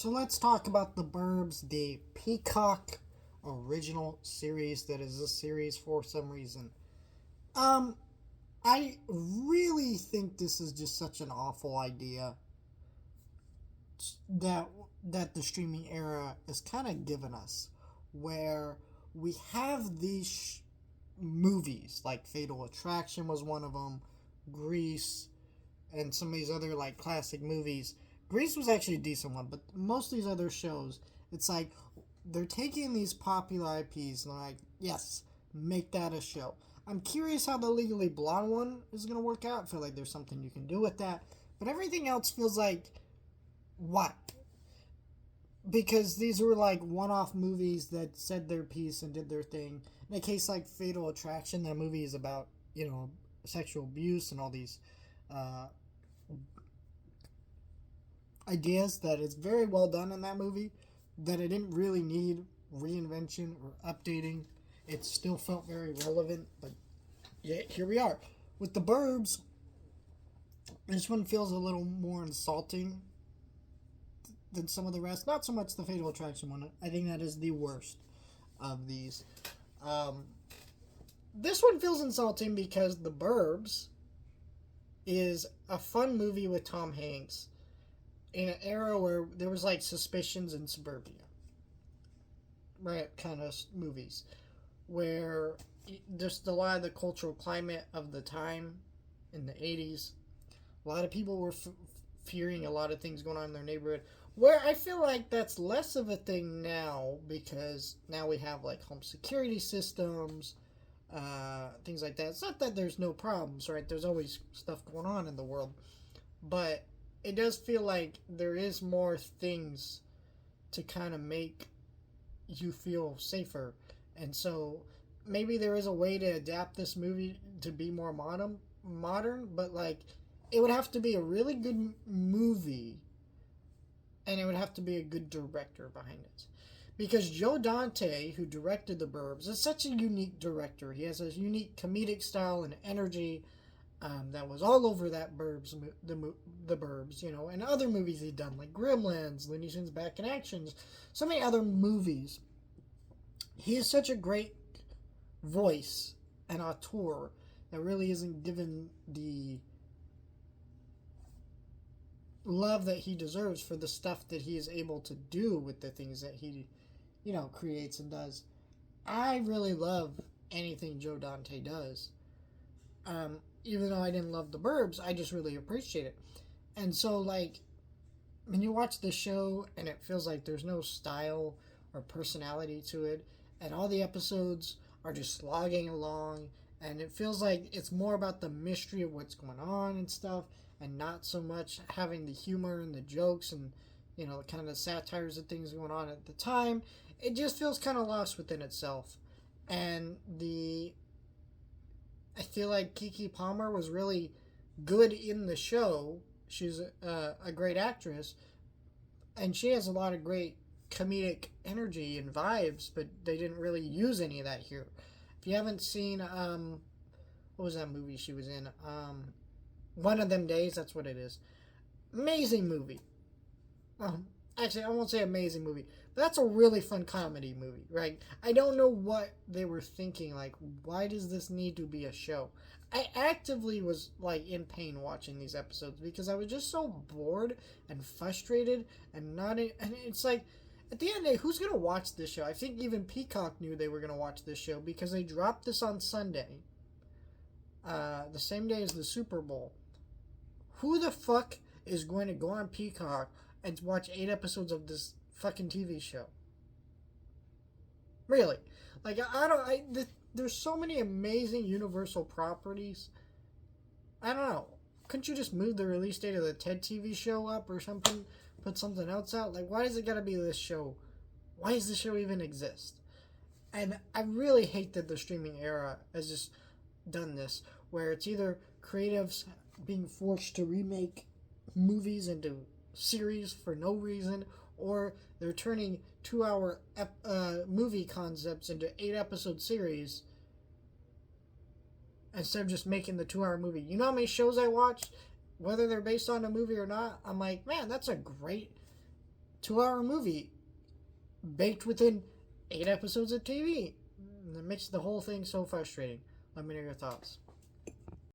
So let's talk about the Burbs, the Peacock original series that is a series for some reason. Um, I really think this is just such an awful idea that that the streaming era is kind of given us, where we have these movies like Fatal Attraction was one of them, Grease, and some of these other like classic movies. Grease was actually a decent one, but most of these other shows, it's like they're taking these popular IPs and they're like, yes, make that a show. I'm curious how the Legally Blonde one is gonna work out. I feel like there's something you can do with that, but everything else feels like what? Because these were like one-off movies that said their piece and did their thing. In a case like Fatal Attraction, that movie is about sexual abuse and all these uh, ideas that is very well done in that movie, that it didn't really need reinvention or updating. It still felt very relevant, but yeah, here we are. With the Burbs, this one feels a little more insulting than some of the rest. Not so much the Fatal Attraction one. I think that is the worst of these. Um, this one feels insulting because The Burbs is a fun movie with Tom Hanks in an era where there was like suspicions in suburbia, right? Kind of movies where just a lot of the cultural climate of the time in the 80s, a lot of people were fearing a lot of things going on in their neighborhood. Where I feel like that's less of a thing now because now we have like home security systems, things like that. It's not that there's no problems, right? There's always stuff going on in the world, but it does feel like there is more things to kind of make you feel safer. And so maybe there is a way to adapt this movie to be more modern, but like it would have to be a really good movie and it would have to be a good director behind it. Because Joe Dante, who directed The Burbs, is such a unique director. He has a unique comedic style and energy that was all over that the Burbs, and other movies he'd done like Gremlins, Looney Tunes Back in Action, so many other movies. He is such a great voice and auteur that really isn't given the love that he deserves for the stuff that he is able to do with the things that he, creates and does. I really love anything Joe Dante does. Even though I didn't love The Burbs, I just really appreciate it. And so, like, when you watch the show and it feels like there's no style or personality to it, and all the episodes are just slogging along, and it feels like it's more about the mystery of what's going on and stuff, and not so much having the humor and the jokes and the kind of satires of things going on at the time. It just feels kind of lost within itself. And I feel like Kiki Palmer was really good in the show. She's a great actress, and she has a lot of great comedic energy and vibes, but they didn't really use any of that here. If you haven't seen, what was that movie she was in? One of Them Days, that's what it is. Amazing movie. Actually, I won't say amazing movie, but that's a really fun comedy movie, right? I don't know what they were thinking. Like, why does this need to be a show? I actively was like in pain watching these episodes because I was just so bored and frustrated and and it's like at the end of the day, who's gonna watch this show? I think even Peacock knew they were gonna watch this show because they dropped this on Sunday, the same day as the Super Bowl. Who the fuck is going to go on Peacock and watch 8 episodes of this fucking TV show? Really? Like, there's so many amazing Universal properties. I don't know. Couldn't you just move the release date of the Ted TV show up or something? Put something else out? Like, why does it gotta be this show? Why does this show even exist? And I really hate that the streaming era has just done this, where it's either creatives being forced to remake movies into series for no reason, or they're turning 2-hour movie concepts into 8-episode series instead of just making the 2-hour movie. You know how many shows I watch, whether they're based on a movie or not? I'm like, man, that's a great 2-hour movie baked within 8 episodes of TV. And that makes the whole thing so frustrating. Let me know your thoughts.